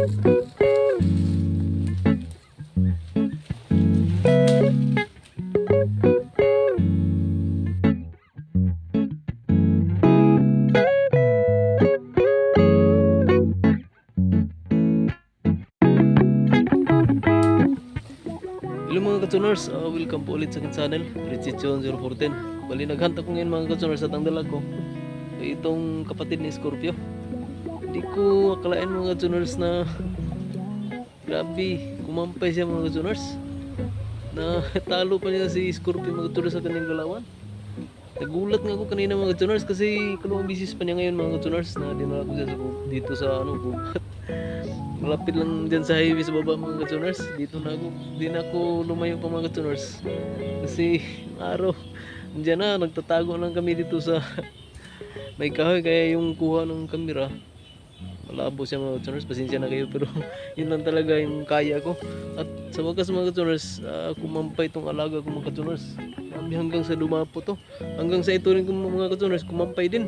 Hello mga katuners, welcome po ulit sa akin channel, Richie Chon 0410. Bali naghanta ko ngayon mga katuners at ang dala ko ay itong kapatid ni Scorpio. Hindi ko akalain mga katuners na grabe, kumampay siya mga katuners. Na talo pa niya si Scorpio mga katuners sa kanyang galawan. Nagulat nga ako kanina mga katuners kasi kalawang bisis pa niya ngayon mga katuners na dinala ko siya dito sa gubat. Malapit lang dyan sa highway sa baba mga katuners. Dito na ako, di na ako lumayo pa mga katuners. Kasi araw, dyan na, nagtatago lang kami dito sa may kahoy. Kaya yung kuha ng kamera, malabo siya mga katuners. Pasensya na kayo pero yun lang talaga yung kaya ko. At sa wakas mga katuners, kumampay itong alaga ko mga katuners. Hanggang sa dumapo to. Hanggang sa ito rin mga katuners, kumampay din.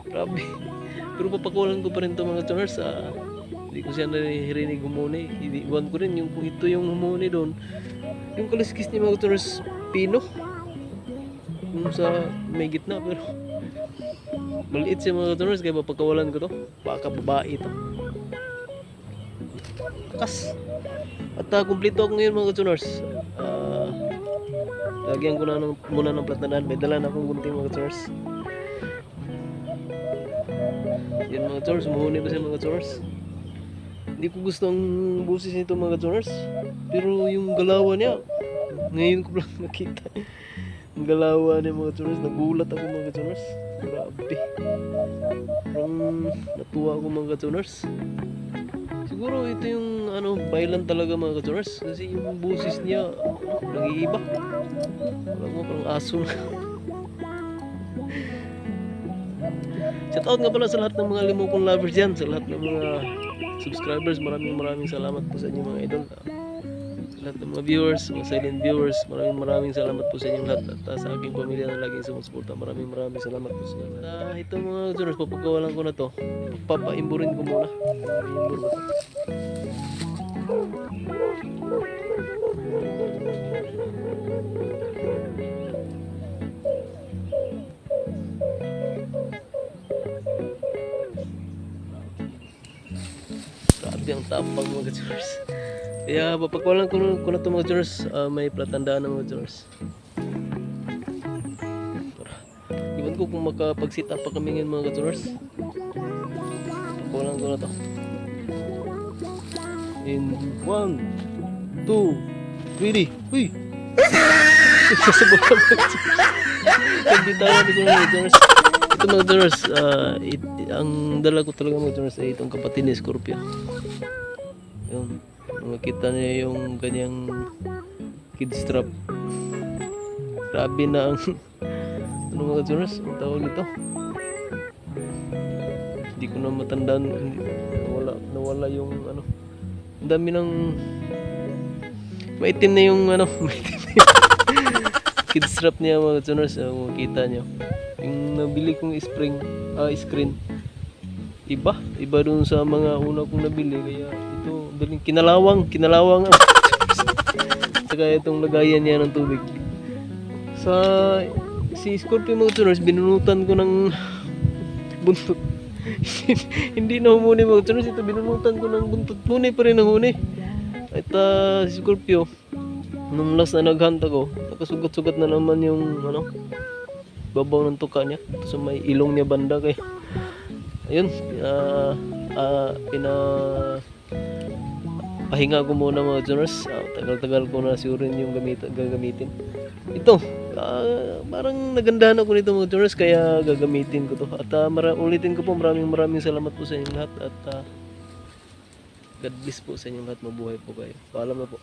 Grabe. Pero papakulan ko pa rin to mga katuners. Hindi ko siya naririnig humuni. Iwan ko rin yung kung ito yung humuni doon. Yung kaliskis niya mga katuners, pino. Yung sa may gitna pero maliit siya mga katuners kaya mapagkawalan ko to. Baka babae ito. Takas. At kumplito ako ngayon mga katuners. Lagyan ko na muna ng platanahan. May dala na akong gunting mga katuners. Yan mga katuners, humuni ba siya mga katuners? Hindi ko gusto ang busis nito mga katuners. Pero yung galawan niya, ngayon ko lang nakita. Ang galawan niya mga katuners. Nagulat ako mga katuners. Grabe. Parang natuwa ako mga katuners. Siguro ito yung bailan talaga mga katuners. Kasi yung busis niya, nag-iiba. Wala mo parang aso na. Shout out nga pala sa lahat ng mga limukong lovers dyan. Sa lahat ng mga subscribers, maraming salamat po sa inyo mga idol. Sa lahat ng mga viewers, mga silent viewers, maraming salamat po sa inyo lahat. At sa aking pamilya na laging sumusuporta, maraming salamat po sa inyo. Ito mga viewers, papagawalan ko na to. Papaimburin ko muna. Paimbur ba to? Grabe ang tapang mga katuners. Kaya papagwalan ko na ito mga katuners. May platandaan ng mga katuners. Iwan ko kung makapag-sit up pa kami ngayon mga katuners. Papagwalan ko na ito. In 1, 2, 3. Uy! Sasabot na mga katuners. Pagbitawan ko mga katuners. Ito mga katuners, ang dala ko talaga mga katuners ay itong kapatid ni Scorpio. Yun, makita niyo yung kanyang kid strap. Grabe na ang mga katuners, ang tawag nito. Hindi ko na matandaan, nawala yung ang dami ng maitim na yung maitim na yung kid strap niya mga katuners. Makita niyo yung nabili kong screen, iba dun sa mga una kong nabili. Kaya ito kinalawang saka itong lagayan niya ng tubig si Scorpio mga katuners, binunutan ko ng buntot. Hindi na humuni mga katuners, ito binunutan ko ng buntot, huni pa rin ang huni. At si Scorpio nung last na naghanta ko, nakasugat-sugat na naman yung babaw ng tuka niya. So may ilong niya banda kaya ayun, pahinga ko muna mga katuners. Tagal-tagal ko na sigurin yung gagamitin. Ito, parang nagandahan ako nito mga katuners kaya gagamitin ko to. At ulitin ko po, maraming salamat po sa inyong lahat. At God bless po sa inyong lahat. Mabuhay po kayo. Paalam na po.